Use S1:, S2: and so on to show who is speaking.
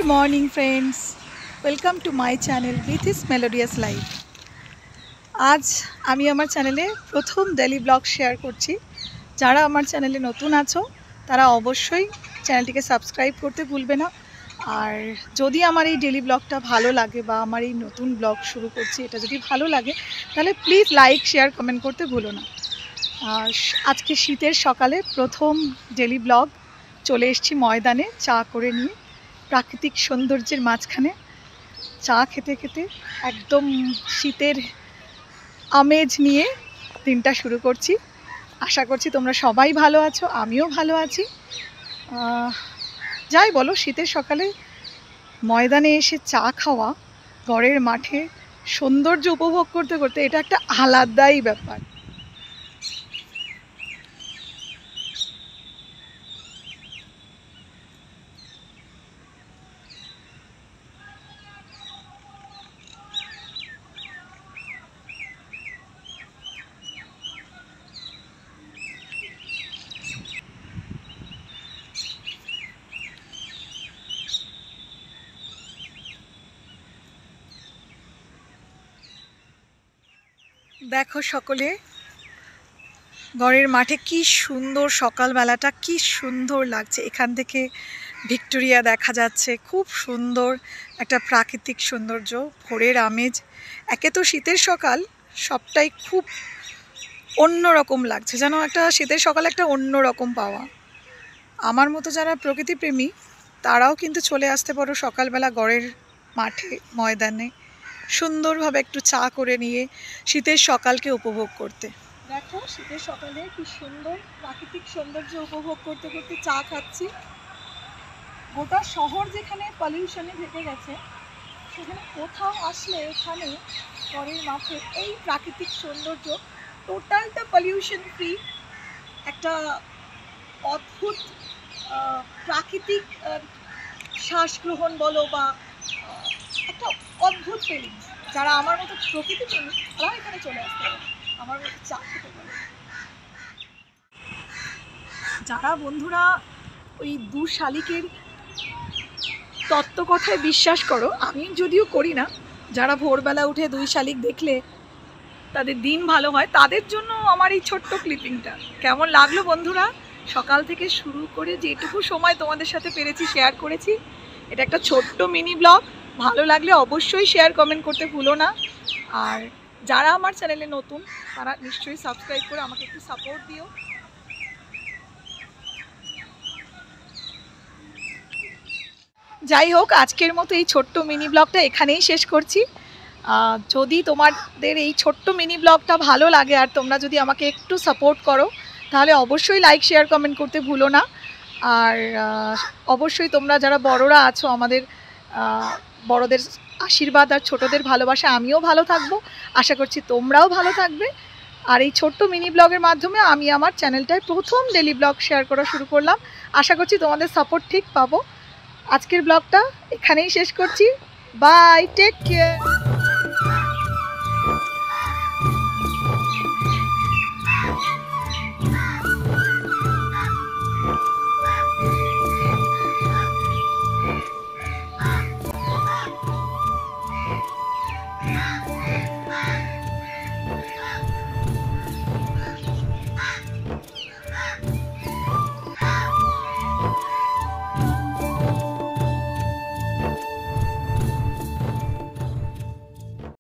S1: morning friends, welcome to my channel Bithis Melodious Life। आज আমি আমার চ্যানেলে প্রথম ডেইলি ব্লগ শেয়ার করছি। যারা আমার চ্যানেলে নতুন আছো তারা অবশ্যই চ্যানেলটিকে সাবস্ক্রাইব করতে ভুলবে না। আর যদি আমার এই ডেইলি ব্লগটা ভালো লাগে বা আমার এই নতুন ব্লগ শুরু করছি এটা যদি ভালো লাগে তাহলে প্লিজ লাইক শেয়ার কমেন্ট করতে ভুলো না। আর আজকে শীতের সকালে প্রথম ডেইলি ব্লগ, চলে এসেছি ময়দানে চা করে নিয়ে, প্রাকৃতিক সৌন্দর্যের মাঝখানে চা খেতে খেতে একদম শীতের আমেজ নিয়ে দিনটা শুরু করছি। আশা করছি তোমরা সবাই ভালো আছো, আমিও ভালো আছি। যাই বলো, শীতের সকালে ময়দানে এসে চা খাওয়া, ঘরের মাঠে সৌন্দর্য উপভোগ করতে করতে এটা একটা আলাদাই ব্যাপার। দেখো সকলে, ঘরের মাঠে কি সুন্দর সকালবেলাটা, কি সুন্দর লাগছে। এখান থেকে ভিক্টোরিয়া দেখা যাচ্ছে, খুব সুন্দর একটা প্রাকৃতিক সৌন্দর্য, ভোরের আমেজ। একে তো শীতের সকাল, সবটাই খুব অন্যরকম লাগছে, যেন একটা শীতের সকাল একটা অন্যরকম পাওয়া। আমার মতো যারা প্রকৃতিপ্রেমী তারাও কিন্তু চলে আসতে পারো সকালবেলা ঘরের মাঠে ময়দানে, সুন্দরভাবে একটু চা করে নিয়ে শীতের সকালকে উপভোগ করতে। দেখো শীতের সকালে কি সুন্দর প্রাকৃতিক সৌন্দর্য উপভোগ করতে করতে চা খাচ্ছি। গোটা শহর যেখানে পলিউশনে ঢেকে গেছে, সেখানে কোথাও আসলে এখানে ঘরের মাঠে এই প্রাকৃতিক সৌন্দর্য, টোটালটা পলিউশন ফ্রি, একটা অদ্ভুত প্রাকৃতিক শ্বাস গ্রহণ বলো বা একটা অদ্ভুত ফিলিংস। যারা আমার মতো প্রকৃতি প্রেমী তারা এখানে চলে আসতে পারে, আমার মতো চা খেতে পারে। যারা বন্ধুরা ওই দু শালিকের তত্ত্ব কথায় বিশ্বাস করো, আমি যদিও করি না, যারা ভোরবেলা উঠে দুই শালিক দেখলে তাদের দিন ভালো হয়, তাদের জন্য আমার এই ছোট্ট ক্লিপিংটা। কেমন লাগলো বন্ধুরা? সকাল থেকে শুরু করে যেটুকু সময় তোমাদের সাথে পেরেছি শেয়ার করেছি। এটা একটা ছোট্ট মিনি ব্লগ। ভালো লাগলে অবশ্যই শেয়ার কমেন্ট করতে ভুলো না। আর যারা আমার চ্যানেলে নতুন তারা নিশ্চয়ই সাবস্ক্রাইব করে আমাকে একটু সাপোর্ট দিও। যাই হোক, আজকের মতো এই ছোট্ট মিনি ব্লগটা এখানেই শেষ করছি। যদি তোমাদের এই ছোট্ট মিনি ব্লগটা ভালো লাগে আর তোমরা যদি আমাকে একটু সাপোর্ট করো তাহলে অবশ্যই লাইক শেয়ার কমেন্ট করতে ভুলো না। আর অবশ্যই তোমরা যারা বড়রা আছো, আমাদের বড়দের আশীর্বাদ আর ছোটদের ভালোবাসা, আমিও ভালো থাকবো, আশা করছি তোমরাও ভালো থাকবে। আর এই ছোট্ট মিনি ব্লগের মাধ্যমে আমি আমার চ্যানেলটায় প্রথম ডেইলি ব্লগ শেয়ার করা শুরু করলাম। আশা করছি তোমাদের সাপোর্ট ঠিক পাবো। আজকের ব্লগটা এখানেই শেষ করছি। Bye, take care.